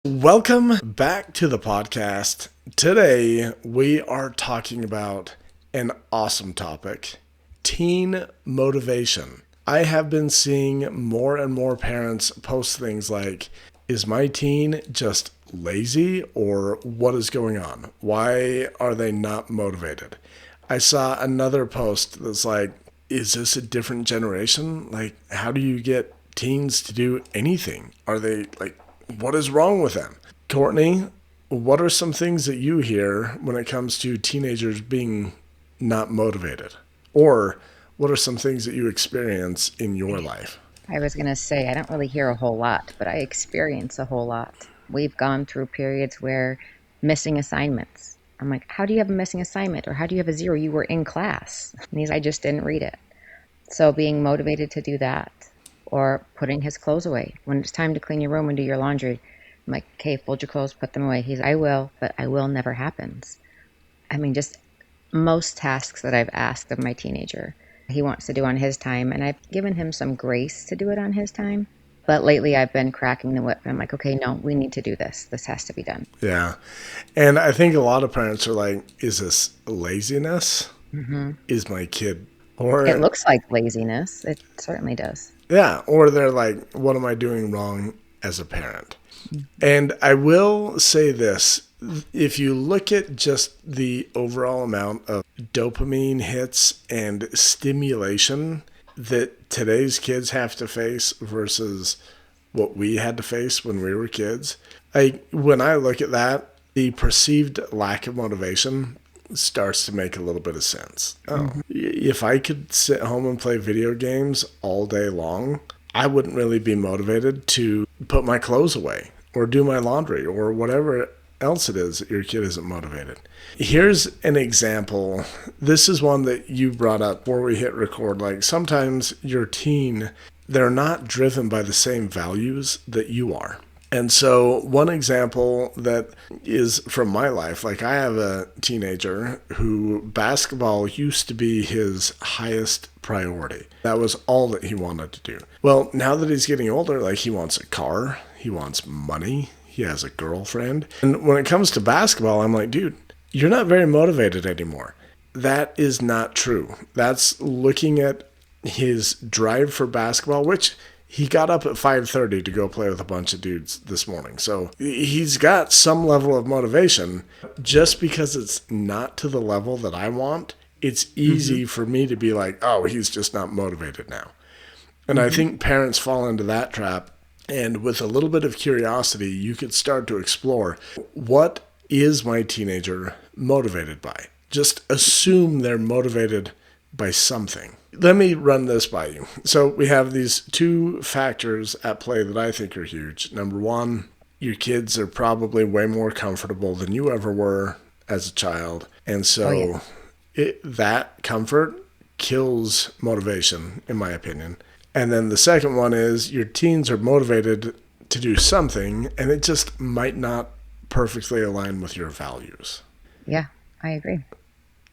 Welcome back to the podcast. Today, we are talking about an awesome topic, teen motivation. I have been seeing more and more parents post things like, is my teen just lazy or what is going on? Why are they not motivated? I saw another post that's like, is this a different generation? Like, how do you get teens to do anything? Are they like, what is wrong with them? Courtney, what are some things that you hear when it comes to teenagers being not motivated? Or what are some things that you experience in your life? I was going to say, I don't really hear a whole lot, but I experience a whole lot. We've gone through periods where missing assignments. I'm like, how do you have a missing assignment? Or how do you have a zero? You were in class. And I just didn't read it. So being motivated to do that, or putting his clothes away. When it's time to clean your room and do your laundry, I'm like, okay, fold your clothes, put them away. He's, I will, but I will never happens. I mean, just most tasks that I've asked of my teenager, he wants to do on his time, and I've given him some grace to do it on his time. But lately I've been cracking the whip, and I'm like, okay, no, we need to do this. This has to be done. Yeah. And I think a lot of parents are like, is this laziness? Is my kid? Or, It looks like laziness. It certainly does. yeah, or they're like, what am I doing wrong as a parent? And I will say this, if you look at just the overall amount of dopamine hits and stimulation that today's kids have to face versus what we had to face when we were kids, when I look at that, the perceived lack of motivation starts to make a little bit of sense. If I could sit home and play video games all day long, I wouldn't really be motivated to put my clothes away or do my laundry or whatever else it is that your kid isn't motivated. Here's an example. This is one that you brought up before we hit record. Like sometimes your teen, they're not driven by the same values that you are. And so one example that is from my life, like I have a teenager who basketball used to be his highest priority. That was all that he wanted to do. Well, now that he's getting older, like he wants a car, he wants money, he has a girlfriend. And when it comes to basketball, I'm like, dude, you're not very motivated anymore. That is not true. That's looking at his drive for basketball, which he got up at 5:30 to go play with a bunch of dudes this morning. So he's got some level of motivation. Just because it's not to the level that I want, it's easy for me to be like, oh, he's just not motivated now. And I think parents fall into that trap. And with a little bit of curiosity, you could start to explore, what is my teenager motivated by? Just assume they're motivated by something. Let me run this by you. So we have these two factors at play that I think are huge. Number one, your kids are probably way more comfortable than you ever were as a child. And so that comfort kills motivation, in my opinion. And then the second one is your teens are motivated to do something, and it just might not perfectly align with your values. Yeah, I agree.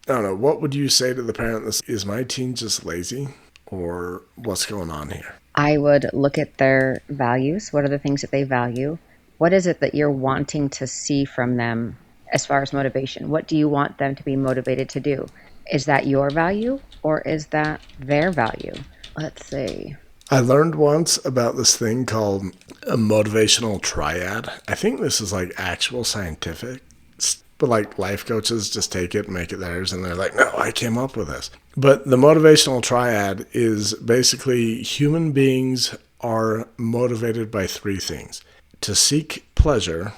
I don't know. What would you say to the parent that is my teen just lazy, or what's going on here? I would look at their values. What are the things that they value? What is it that you're wanting to see from them as far as motivation? What do you want them to be motivated to do? Is that your value or is that their value? Let's see. I learned once about this thing called a motivational triad. I think this is like actual scientific, but like life coaches just take it and make it theirs, and they're like, no, I came up with this. But the motivational triad is basically human beings are motivated by three things: to seek pleasure,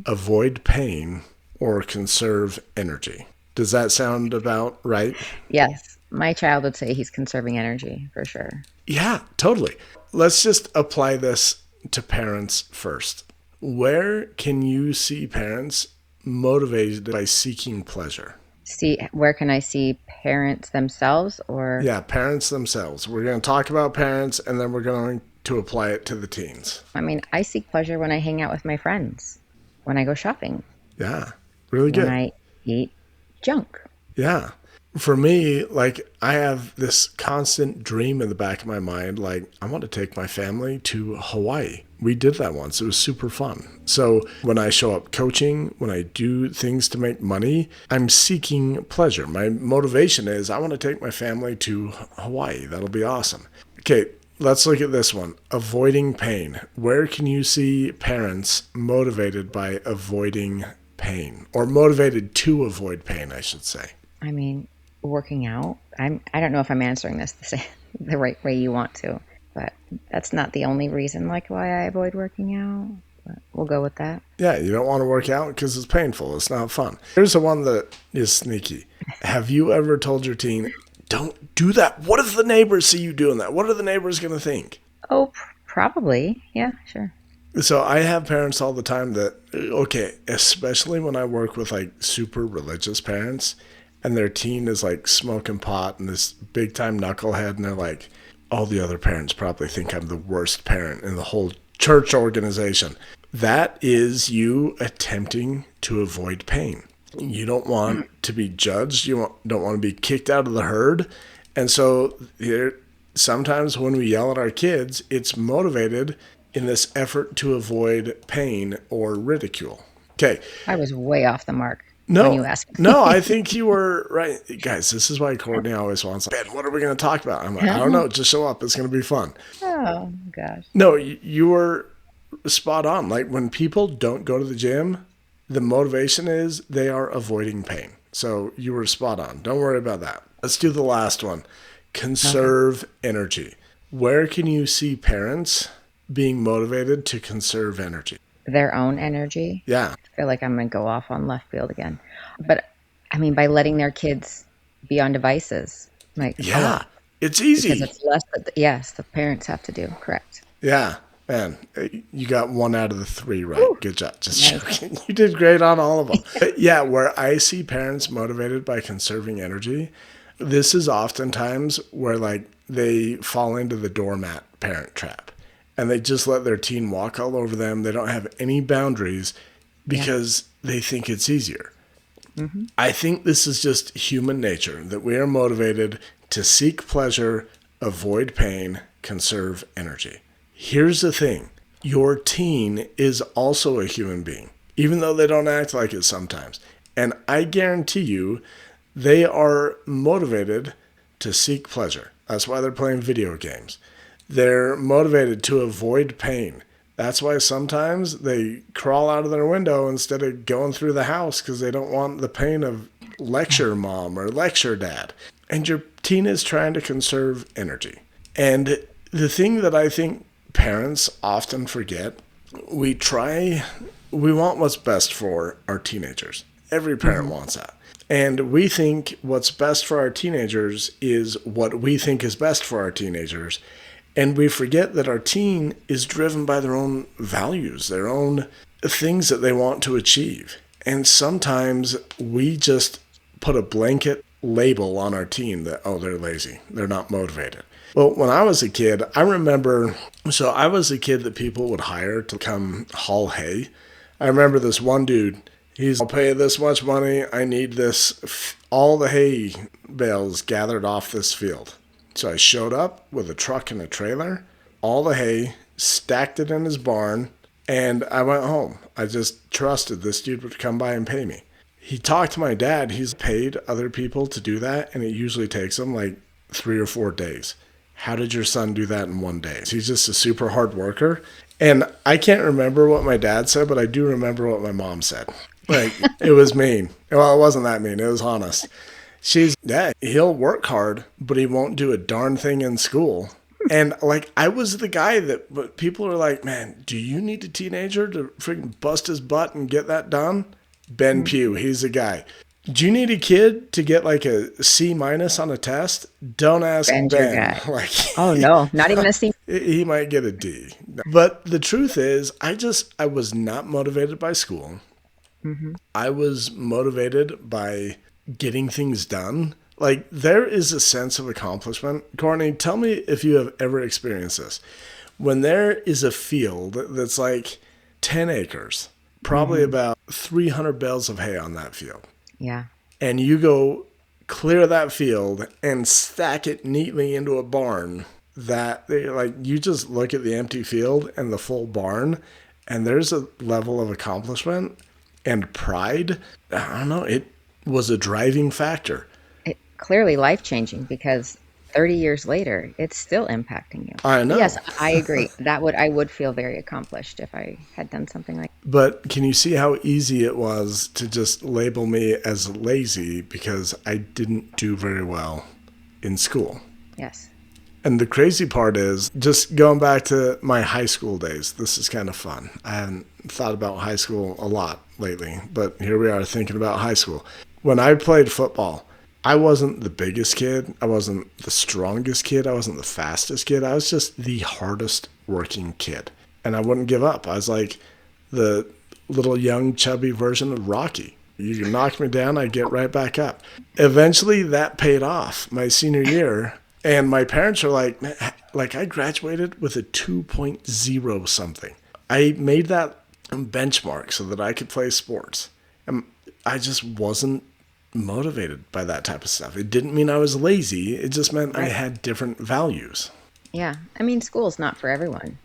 avoid pain, or conserve energy. Does that sound about right? Yes, my child would say he's conserving energy for sure. Yeah, totally. Let's just apply this to parents first. Where can you see parents motivated by seeking pleasure? See, where can I see parents themselves or? Yeah, parents themselves. We're going to talk about parents, and then we're going to apply it to the teens. I mean, I seek pleasure when I hang out with my friends, when I go shopping, Yeah, really when good. I eat junk. Yeah. For me, like, I have this constant dream in the back of my mind, like, I want to take my family to Hawaii. We did that once. It was super fun. So when I show up coaching, when I do things to make money, I'm seeking pleasure. My motivation is I want to take my family to Hawaii. That'll be awesome. Okay, let's look at this one. Avoiding pain. Where can you see parents motivated by avoiding pain, or motivated to avoid pain, I should say? I mean, working out. I don't know if I'm answering this the right way you want to, but that's not the only reason like why I avoid working out. But we'll go with that. Yeah, you don't want to work out because it's painful. It's not fun. Here's the one that is sneaky. Have you ever told your teen, don't do that? What if the neighbors see you doing that? What are the neighbors going to think? Oh, probably. Yeah, sure. So I have parents all the time that, okay, especially when I work with like super religious parents and their teen is like smoking pot and this big time knucklehead, and they're like, all the other parents probably think I'm the worst parent in the whole church organization. That is you attempting to avoid pain. You don't want to be judged. You don't want to be kicked out of the herd. And so sometimes when we yell at our kids, it's motivated in this effort to avoid pain or ridicule. Okay. I was way off the mark when you asked me. No, I think you were right. Guys, this is why Courtney always wants, Ben, what are we going to talk about? I'm like, I don't know. Just show up. It's going to be fun. Oh, gosh. No, you were spot on. Like when people don't go to the gym, the motivation is they are avoiding pain. So you were spot on. Don't worry about that. Let's do the last one. Conserve energy. Where can you see parents being motivated to conserve energy? Their own energy. Yeah. I feel like I'm going to go off on left field again. But I mean, by letting their kids be on devices. Like, yeah, it's easy. Because it's less that, yes, the parents have to do. Correct. Yeah. Man, you got 1 out of the 3 right. Ooh, good job. Just joking. You did great on all of them. Yeah, where I see parents motivated by conserving energy, this is oftentimes where like they fall into the doormat parent trap. And they just let their teen walk all over them. They don't have any boundaries because they think it's easier. Mm-hmm. I think this is just human nature, that we are motivated to seek pleasure, avoid pain, conserve energy. Here's the thing. Your teen is also a human being, even though they don't act like it sometimes. And I guarantee you, they are motivated to seek pleasure. That's why they're playing video games. They're motivated to avoid pain. That's why sometimes they crawl out of their window instead of going through the house because they don't want the pain of lecture mom or lecture dad. And your teen is trying to conserve energy. And the thing that I think parents often forget, we want what's best for our teenagers. Every parent wants that. And we think what's best for our teenagers is what we think is best for our teenagers. And we forget that our teen is driven by their own values, their own things that they want to achieve. And sometimes we just put a blanket label on our teen that, oh, they're lazy, they're not motivated. Well, when I was a kid, I remember, so I was a kid that people would hire to come haul hay. I remember this one dude, I'll pay this much money, I need this, all the hay bales gathered off this field. So I showed up with a truck and a trailer, all the hay, stacked it in his barn, and I went home. I just trusted this dude would come by and pay me. He talked to my dad. He's paid other people to do that, and it usually takes him like 3 or 4 days. How did your son do that in 1 day? He's just a super hard worker. And I can't remember what my dad said, but I do remember what my mom said. Like, it was mean. Well, it wasn't that mean. It was honest. He'll work hard, but he won't do a darn thing in school. And like, I was the guy but people are like, man, do you need a teenager to freaking bust his butt and get that done? Ben Pugh, he's the guy. Do you need a kid to get like a C- on a test? Don't ask Ben. Like, oh no, not even a C. He might get a D. But the truth is, I was not motivated by school. Mm-hmm. I was motivated by getting things done. Like, there is a sense of accomplishment. Courtney, tell me if you have ever experienced this. When there is a field that's like 10 acres, probably about 300 bales of hay on that field. Yeah. And you go clear that field and stack it neatly into a barn that like you just look at the empty field and the full barn and there's a level of accomplishment and pride. I don't know, it was a driving factor. It clearly life changing because 30 years later, it's still impacting you. I But yes, know. I agree. I would feel very accomplished if I had done something like But can you see how easy it was to just label me as lazy because I didn't do very well in school? yes. And the crazy part is, just going back to my high school days, this is kind of fun. I haven't thought about high school a lot lately, but here we are thinking about high school. When I played football, I wasn't the biggest kid. I wasn't the strongest kid. I wasn't the fastest kid. I was just the hardest working kid. And I wouldn't give up. I was like the little young chubby version of Rocky. You can knock me down, I get right back up. Eventually that paid off my senior year. And my parents are like I graduated with a 2.0 something. I made that benchmark so that I could play sports. And I just wasn't motivated by that type of stuff. It didn't mean I was lazy. It just meant I Right. had different values. Yeah. I mean, school's not for everyone,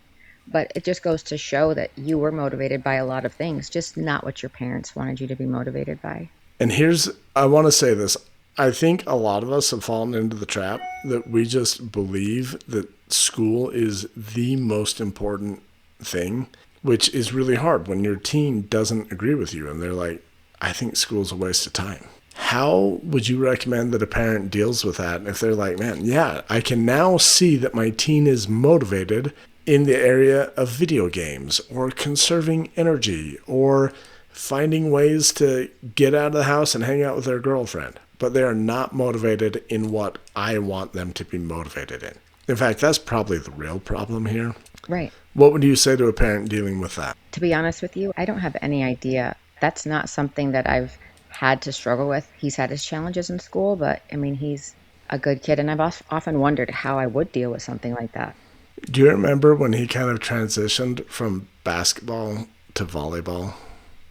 but it just goes to show that you were motivated by a lot of things, just not what your parents wanted you to be motivated by. And here's, I want to say this. I think a lot of us have fallen into the trap that we just believe that school is the most important thing, which is really hard when your teen doesn't agree with you and they're like, I think school's a waste of time. How would you recommend that a parent deals with that if they're like, man, yeah, I can now see that my teen is motivated in the area of video games or conserving energy or finding ways to get out of the house and hang out with their girlfriend, but they are not motivated in what I want them to be motivated in. In fact, that's probably the real problem here. Right. What would you say to a parent dealing with that? To be honest with you, I don't have any idea. That's not something that I've had to struggle with. He's had his challenges in school, but I mean, he's a good kid, and I've often wondered how I would deal with something like that. Do you remember when he kind of transitioned from basketball to volleyball?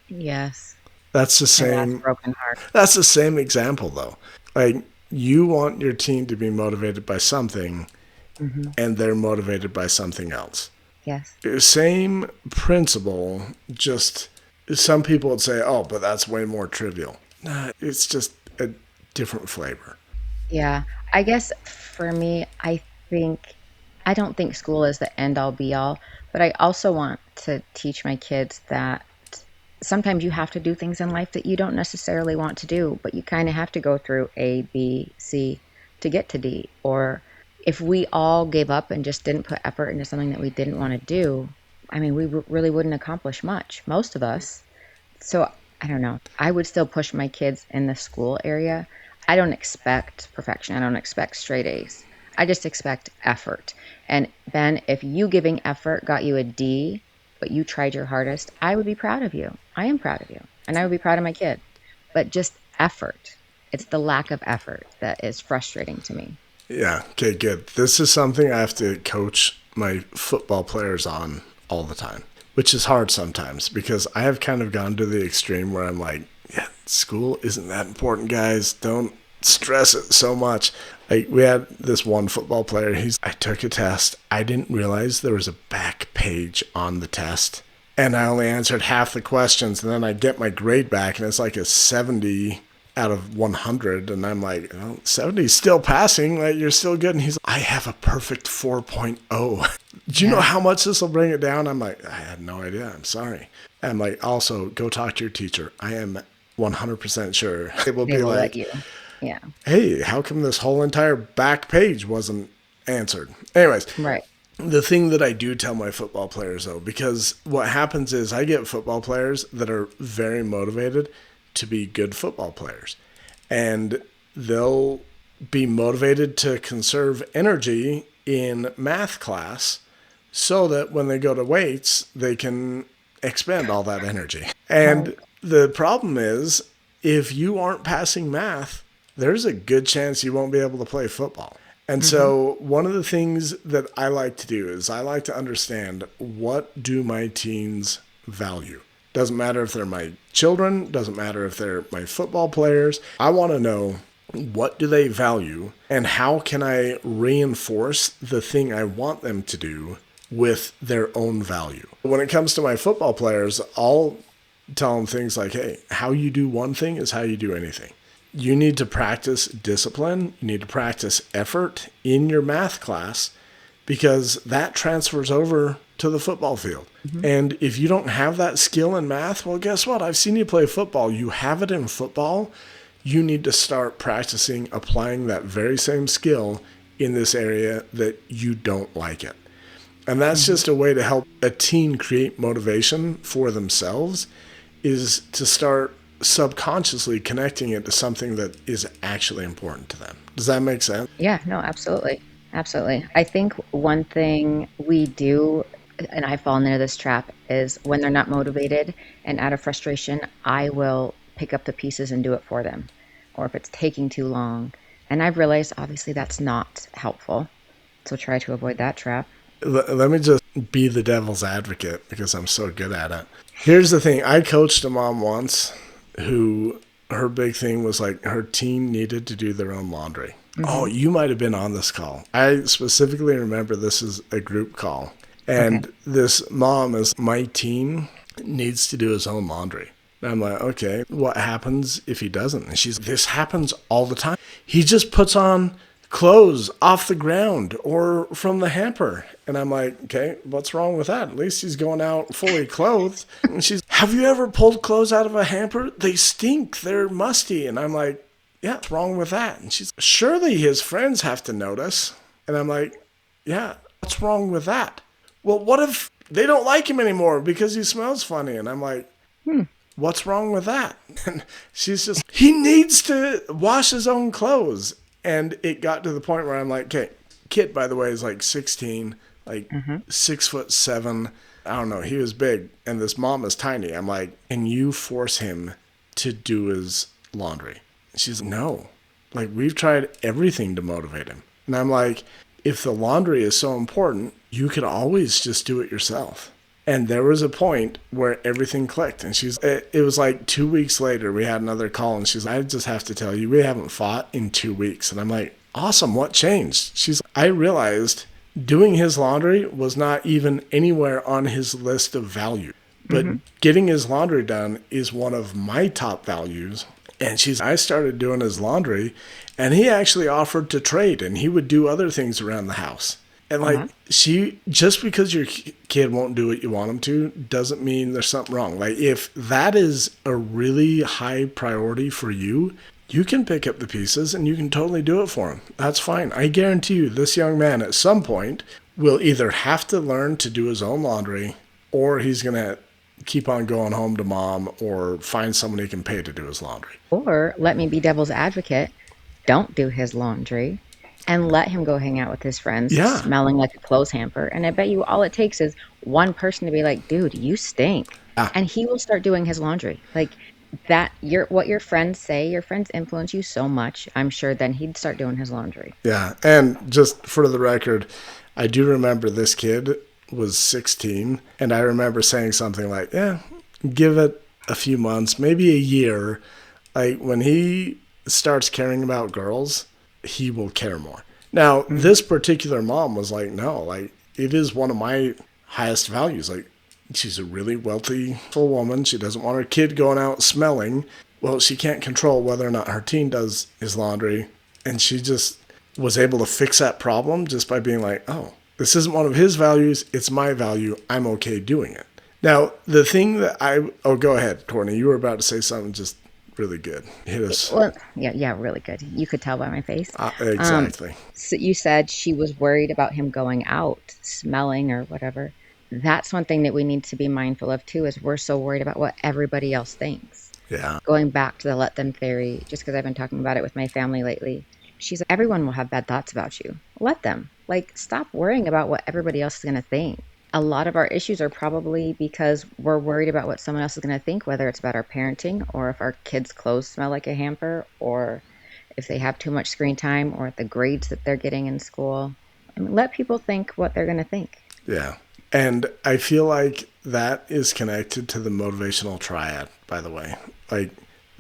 Yes. That's the And that's a same broken heart. that's the same example though. Like you want your team to be motivated by something Hmm. and they're motivated by something else. Yes. Same principle, just some people would say, "Oh, but that's way more trivial." Nah, it's just a different flavor. Yeah. I guess for me, think I don't think school is the end all be all, but I also want to teach my kids that sometimes you have to do things in life that you don't necessarily want to do, but you kind of have to go through A, B, C to get to D. Or if we all gave up and just didn't put effort into something that we didn't want to do, I mean, we really wouldn't accomplish much, most of us. So I don't know. I would still push my kids in the school area. I don't expect perfection. I don't expect straight A's. I just expect effort. And Ben, if you giving effort got you a D, but you tried your hardest, I would be proud of you. I am proud of you. And I would be proud of my kid. But just effort. It's the lack of effort that is frustrating to me. Yeah, okay, good. This is something I have to coach my football players on all the time, which is hard sometimes because I have kind of gone to the extreme where I'm like, yeah, school isn't that important, guys. Don't stress it so much. Like we had this one football player, I took a test. I didn't realize there was a back page on the test. And I only answered half the questions, and then I get my grade back, and it's like a 70 out of 100, and I'm like, oh, 70 is still passing, like you're still good. And he's like, I have a perfect 4.0. Do you know Yeah, how much this will bring it down? I'm like, I had no idea. I'm sorry. I'm like, also go talk to your teacher. I am 100% sure it will they be will let like, you. Yeah, hey, how come this whole entire back page wasn't answered? Anyways, right. the thing that I do tell my football players, though, because what happens is I get football players that are very motivated to be good football players. And they'll be motivated to conserve energy in math class so that when they go to weights, they can expend all that energy. Right. And the problem is, if you aren't passing math, there's a good chance you won't be able to play football. And Hmm. so one of the things that I like to do is I like to understand, what do my teens value? Doesn't matter if they're my children, doesn't matter if they're my football players. I want to know What do they value? And how can I reinforce the thing I want them to do with their own value? When it comes to my football players, I'll tell them things like, hey, how you do one thing is how you do anything. You need to practice discipline. You need to practice effort in your math class because that transfers over to the football field. Mm-hmm. And if you don't have that skill in math, well, guess what? I've seen you play football. You have it in football. You need to start practicing applying that very same skill in this area that you don't like it. And that's just a way to help a teen create motivation for themselves, is to start subconsciously connecting it to something that is actually important to them. Does that make sense? Yeah, no, absolutely. Absolutely. I think one thing we do, and I fall into this trap, is when they're not motivated and out of frustration, I will pick up the pieces and do it for them. Or if it's taking too long. And I've realized, obviously, that's not helpful. So try to avoid that trap. Let me just be the devil's advocate because I'm so good at it. Here's the thing. I coached a mom once who her big thing was like her teen needed to do their own laundry. Mm-hmm. Oh, you might have been on this call. I specifically remember this is a group call. And this mom is, my teen needs to do his own laundry. And I'm like, okay, what happens if he doesn't? And she's, this happens all the time. He just puts on clothes off the ground or from the hamper. And I'm like, okay, what's wrong with that? At least he's going out fully clothed. And she's, have you ever pulled clothes out of a hamper? They stink. They're musty. And I'm like, yeah, what's wrong with that? And she's, surely his friends have to notice. And I'm like, yeah, what's wrong with that? Well, what if they don't like him anymore because he smells funny? And I'm like, what's wrong with that? And she's just, he needs to wash his own clothes. And it got to the point where I'm like, okay, kid, by the way, is like 16, like 6'7". I don't know. He was big. And this mom is tiny. I'm like, can you force him to do his laundry? She's like, no. Like, we've tried everything to motivate him. And I'm like, if the laundry is so important, you could always just do it yourself. And there was a point where everything clicked. And it was like 2 weeks later, we had another call. And she's like, I just have to tell you, we haven't fought in 2 weeks. And I'm like, awesome, what changed? She's like, I realized doing his laundry was not even anywhere on his list of value. But getting his laundry done is one of my top values. And I started doing his laundry, and he actually offered to trade, and he would do other things around the house. And like, just because your kid won't do what you want him to doesn't mean there's something wrong. Like, if that is a really high priority for you, you can pick up the pieces and you can totally do it for him. That's fine. I guarantee you this young man at some point will either have to learn to do his own laundry, or he's going to keep on going home to mom, or find someone he can pay to do his laundry. Or let me be devil's advocate. Don't do his laundry and let him go hang out with his friends smelling like a clothes hamper. And I bet you all it takes is one person to be like, dude, you stink. And he will start doing his laundry. Like that, what your friends say, your friends influence you so much, I'm sure then he'd start doing his laundry. Yeah. And just for the record, I do remember this kid was 16, and I remember saying something like, yeah, give it a few months, maybe a year. Like, when he starts caring about girls, he will care more. Now, this particular mom was like, no, like, it is one of my highest values. Like, she's a really wealthy, full woman. She doesn't want her kid going out smelling. Well, she can't control whether or not her teen does his laundry. And she just was able to fix that problem just by being like, oh, this isn't one of his values. It's my value. I'm okay doing it. Now, the thing that go ahead, Courtney. You were about to say something just really good. Hit us. Well, yeah, really good. You could tell by my face. Exactly. So you said she was worried about him going out, smelling or whatever. That's one thing that we need to be mindful of too, is we're so worried about what everybody else thinks. Yeah. Going back to the let them theory, just because I've been talking about it with my family lately. She's like, everyone will have bad thoughts about you. Let them. Like, stop worrying about what everybody else is going to think. A lot of our issues are probably because we're worried about what someone else is going to think, whether it's about our parenting, or if our kids' clothes smell like a hamper, or if they have too much screen time, or the grades that they're getting in school. I mean, let people think what they're going to think. Yeah. And I feel like that is connected to the motivational triad, by the way. Like,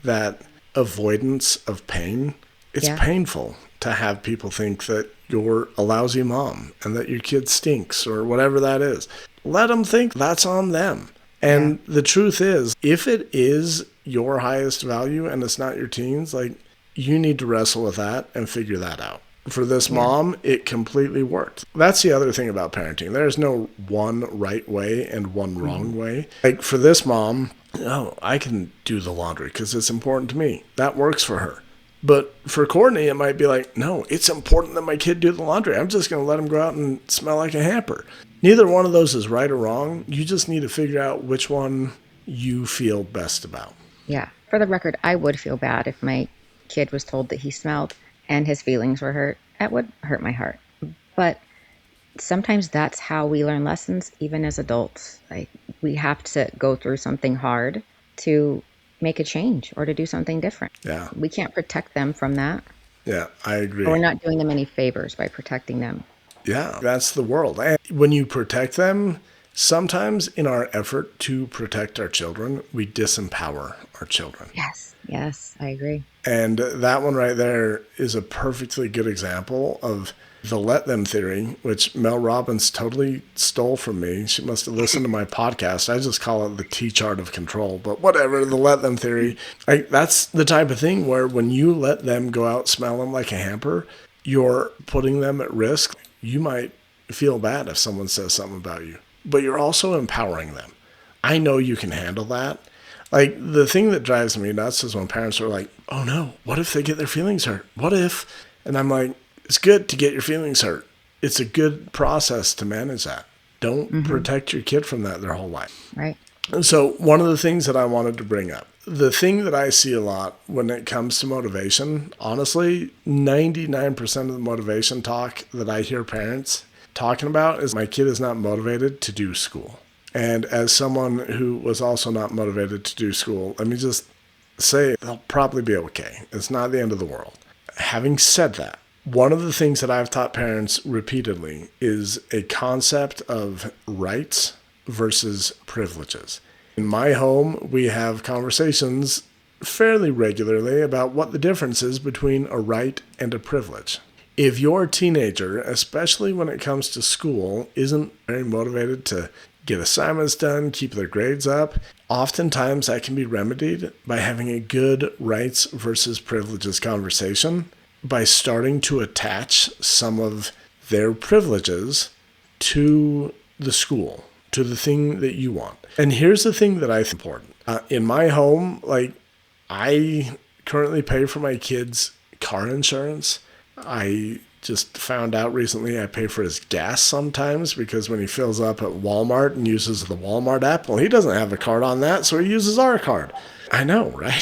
that avoidance of pain It's Yeah. painful to have people think that you're a lousy mom and that your kid stinks or whatever that is. Let them think that's on them. Yeah. And the truth is, if it is your highest value and it's not your teens, like, you need to wrestle with that and figure that out. For this Yeah. mom, it completely worked. That's the other thing about parenting. There's no one right way and one Mhm. wrong way. Like, for this mom, oh, I can do the laundry because it's important to me. That works for her. But for Courtney, it might be like, no, it's important that my kid do the laundry. I'm just going to let him go out and smell like a hamper. Neither one of those is right or wrong. You just need to figure out which one you feel best about. Yeah. For the record, I would feel bad if my kid was told that he smelled and his feelings were hurt. That would hurt my heart. But sometimes that's how we learn lessons, even as adults. Like, we have to go through something hard to make a change or to do something different. Yeah. We can't protect them from that, Yeah, I or we're agree. not doing them any favors by protecting them. Yeah, that's the world. And when you protect them, sometimes in our effort to protect our children, we disempower our children. Yes. Yes, I agree. And that one right there is a perfectly good example of the let them theory, which Mel Robbins totally stole from me. She must have listened to my podcast. I just call it the T chart of control, but whatever, the let them theory. That's the type of thing where when you let them go out smelling like a hamper, you're putting them at risk. You might feel bad if someone says something about you, but you're also empowering them. I know you can handle that. Like, the thing that drives me nuts is when parents are like, oh no, what if they get their feelings hurt? What if? And I'm like, it's good to get your feelings hurt. It's a good process to manage that. Don't Hmm. protect your kid from that their whole life. Right. And so, one of the things that I wanted to bring up, the thing that I see a lot when it comes to motivation, honestly, 99% of the motivation talk that I hear parents talking about is my kid is not motivated to do school. And as someone who was also not motivated to do school, let me just say they'll probably be okay. It's not the end of the world. Having said that, one of the things that I've taught parents repeatedly is a concept of rights versus privileges. In my home, we have conversations fairly regularly about what the difference is between a right and a privilege. If your teenager, especially when it comes to school, isn't very motivated to get assignments done, keep their grades up, oftentimes that can be remedied by having a good rights versus privileges conversation, by starting to attach some of their privileges to the school, to the thing that you want. And here's the thing that I think is important. In my home, like, I currently pay for my kids' car insurance. I just found out recently I pay for his gas sometimes because when he fills up at Walmart and uses the Walmart app, well, he doesn't have a card on that, so he uses our card. I know, right?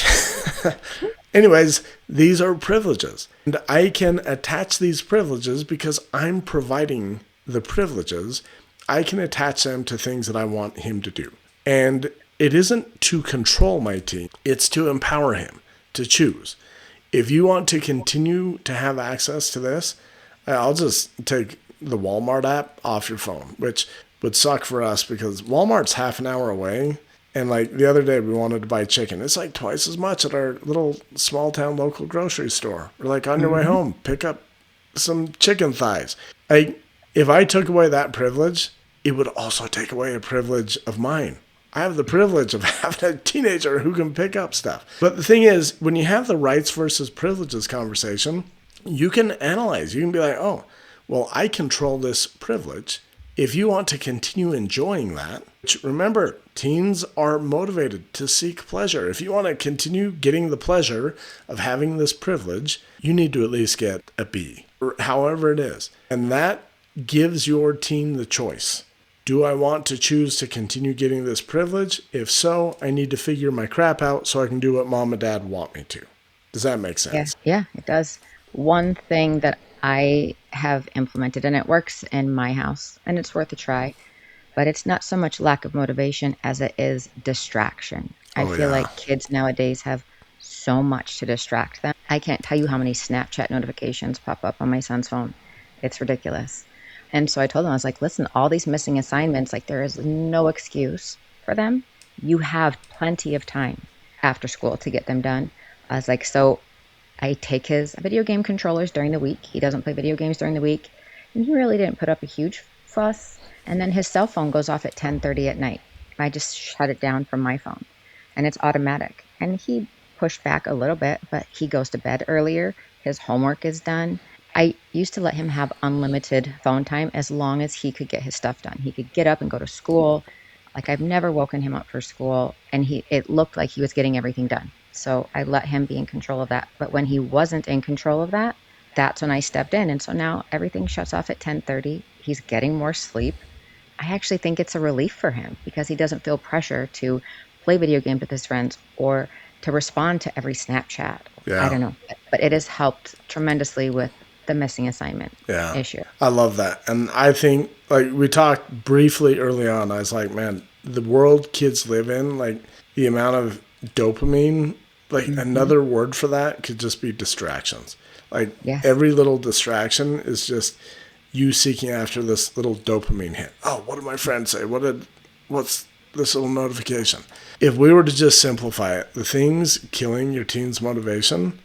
Anyways, these are privileges. And I can attach these privileges because I'm providing the privileges. I can attach them to things that I want him to do. And it isn't to control my teen, it's to empower him to choose. If you want to continue to have access to this, I'll just take the Walmart app off your phone, which would suck for us because Walmart's half an hour away. And like the other day, we wanted to buy chicken. It's like twice as much at our little small town local grocery store. We're like, on your way Hmm. home, pick up some chicken thighs. If I took away that privilege, it would also take away a privilege of mine. I have the privilege of having a teenager who can pick up stuff. But the thing is, when you have the rights versus privileges conversation, you can analyze. You can be like, oh, well, I control this privilege. If you want to continue enjoying that, which remember, teens are motivated to seek pleasure. If you want to continue getting the pleasure of having this privilege, you need to at least get a B, or however it is. And that gives your teen the choice. Do I want to choose to continue getting this privilege? If so, I need to figure my crap out so I can do what mom and dad want me to. Does that make Yeah. sense? Yeah, it does. One thing that I have implemented, and it works in my house, and it's worth a try, but it's not so much lack of motivation as it is distraction. I Oh, feel yeah. like kids nowadays have so much to distract them. I can't tell you how many Snapchat notifications pop up on my son's phone. It's ridiculous. And so I told him, I was like, listen, all these missing assignments, like, there is no excuse for them. You have plenty of time after school to get them done. I was like, so I take his video game controllers during the week. He doesn't play video games during the week. And he really didn't put up a huge fuss. And then his cell phone goes off at 10:30 at night. I just shut it down from my phone. And it's automatic. And he pushed back a little bit, but he goes to bed earlier. His homework is done. I used to let him have unlimited phone time as long as he could get his stuff done. He could get up and go to school. Like, I've never woken him up for school, and it looked like he was getting everything done. So I let him be in control of that. But when he wasn't in control of that, that's when I stepped in. And so now everything shuts off at 10:30. He's getting more sleep. I actually think it's a relief for him because he doesn't feel pressure to play video games with his friends or to respond to every Snapchat. Yeah. I don't know. But it has helped tremendously with the missing assignment issue. I love that. And I think, like, we talked briefly early on, I was like, man, the world kids live in, like, the amount of dopamine, like, another word for that could just be distractions. Like, every little distraction is just you seeking after this little dopamine hit. Oh, what did my friend say? What's this little notification? If we were to just simplify it, the things killing your teen's motivation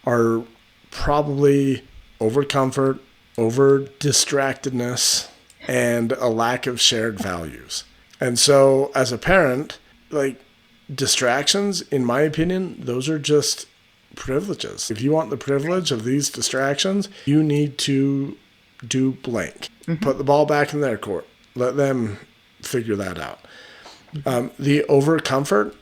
are probably over comfort, over distractedness, and a lack of shared values. And so as a parent, like, distractions, in my opinion, those are just privileges. If you want the privilege of these distractions, you need to do blank. Put the ball back in their court. Let them figure that out. The over comfort,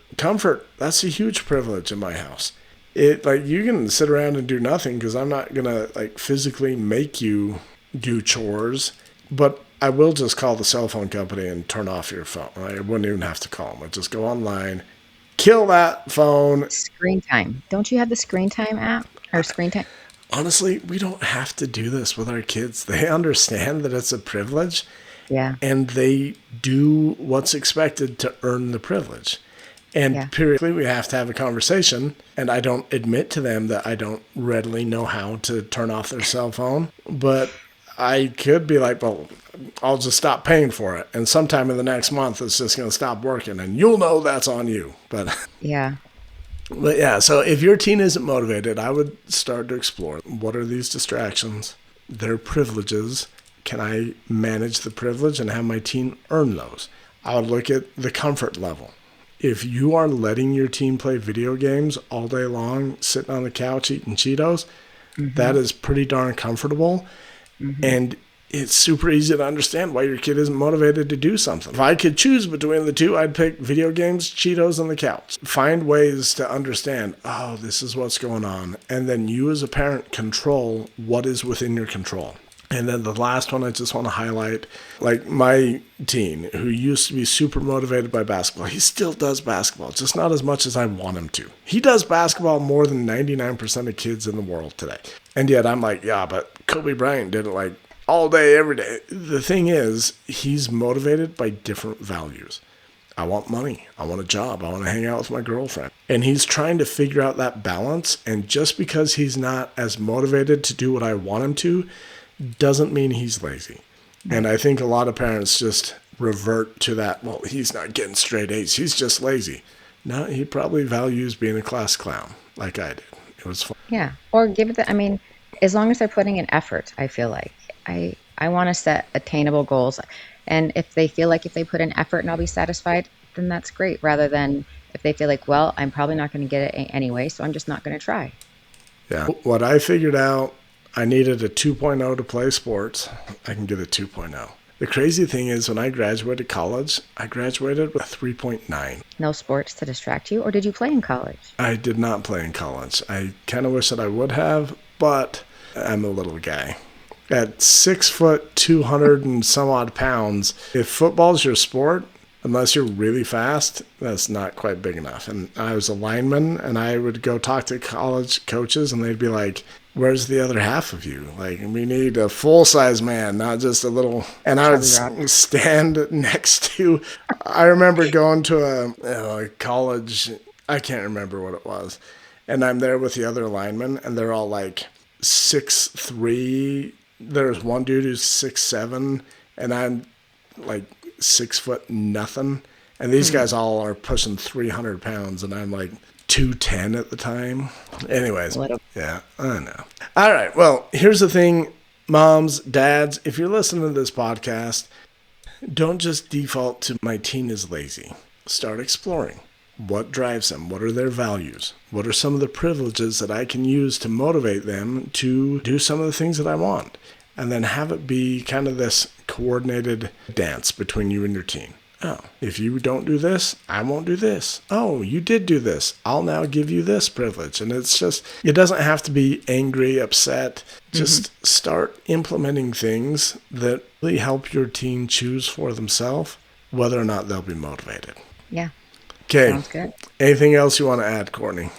that's a huge privilege in my house. Like, you can sit around and do nothing because I'm not going to, like, physically make you do chores, but I will just call the cell phone company and turn off your phone. I wouldn't even have to call them. I'd just go online, kill that phone. Screen time. Don't you have the screen time app or screen time? Honestly, we don't have to do this with our kids. They understand that it's a privilege. Yeah. And they do what's expected to earn the privilege. And periodically we have to have a conversation, and I don't admit to them that I don't readily know how to turn off their cell phone, but I could be like, well, I'll just stop paying for it. And sometime in the next month, it's just going to stop working, and you'll know that's on you. But so if your teen isn't motivated, I would start to explore, what are these distractions? Their privileges. Can I manage the privilege and have my teen earn those? I would look at the comfort level. If you are letting your teen play video games all day long, sitting on the couch eating Cheetos, that is pretty darn comfortable. And it's super easy to understand why your kid isn't motivated to do something. If I could choose between the two, I'd pick video games, Cheetos, and the couch. Find ways to understand, oh, this is what's going on. And then you as a parent control what is within your control. And then the last one I just want to highlight, like my teen who used to be super motivated by basketball, he still does basketball, just not as much as I want him to. He does basketball more than 99% of kids in the world today. And yet I'm like, yeah, but Kobe Bryant did it like all day, every day. The thing is, he's motivated by different values. I want money. I want a job. I want to hang out with my girlfriend. And he's trying to figure out that balance. And just because he's not as motivated to do what I want him to, doesn't mean he's lazy. And I think a lot of parents just revert to that, well, he's not getting straight A's, he's just lazy. No, he probably values being a class clown like I did. It was fun. Yeah. Or give it as long as they're putting in effort, I feel like. I want to set attainable goals. And if they feel like if they put in effort and I'll be satisfied, then that's great. Rather than if they feel like, well, I'm probably not going to get it anyway, so I'm just not going to try. Yeah. What I figured out, I needed a 2.0 to play sports. I can get a 2.0. The crazy thing is when I graduated college, I graduated with a 3.9. No sports to distract you? Or did you play in college? I did not play in college. I kind of wish that I would have, but I'm a little guy. At 6 foot, 200 and some odd pounds, if football's your sport, unless you're really fast, that's not quite big enough. And I was a lineman, and I would go talk to college coaches, and they'd be like, where's the other half of you? Like, we need a full-size man, not just a little... And I would stand next to... I remember going to a college... I can't remember what it was. And I'm there with the other linemen, and they're all like 6'3". There's one dude who's 6'7", and I'm like 6 foot nothing. And these guys all are pushing 300 pounds, and I'm like 210 at the time. Anyways, Little. yeah, I know. All right, well, here's the thing, moms, dads, if you're listening to this podcast, don't just default to my teen is lazy. Start exploring. What drives them? What are their values? What are some of the privileges that I can use to motivate them to do some of the things that I want? And then have it be kind of this coordinated dance between you and your teen. Oh, if you don't do this, I won't do this. Oh, you did do this. I'll now give you this privilege. And it's just, it doesn't have to be angry, upset. Just start implementing things that really help your teen choose for themselves whether or not they'll be motivated. Yeah. Okay. Sounds good. Anything else you want to add, Courtney?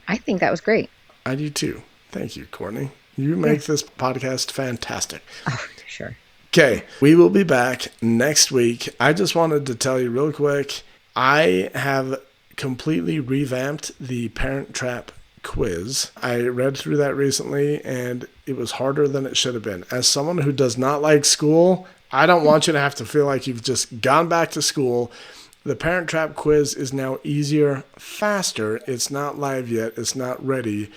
I think that was great. I do too. Thank you, Courtney. You make this podcast fantastic. Oh, sure. Okay, we will be back next week. I just wanted to tell you real quick, I have completely revamped the Parent Trap quiz. I read through that recently, and it was harder than it should have been. As someone who does not like school, I don't want you to have to feel like you've just gone back to school. The Parent Trap quiz is now easier, faster. It's not live yet. It's not ready.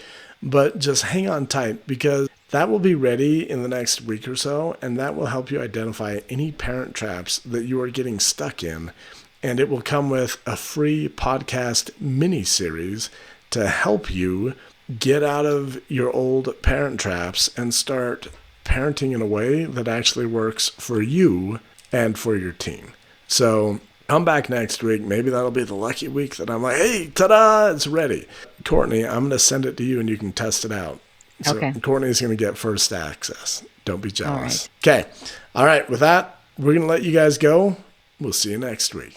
But just hang on tight, because that will be ready in the next week or so, and that will help you identify any parent traps that you are getting stuck in. And it will come with a free podcast mini-series to help you get out of your old parent traps and start parenting in a way that actually works for you and for your teen. So come back next week. Maybe that'll be the lucky week that I'm like, hey, ta-da, it's ready. Courtney, I'm going to send it to you and you can test it out. So Okay. Courtney's going to get first access. Don't be jealous. Okay. All right. With that, we're going to let you guys go. We'll see you next week.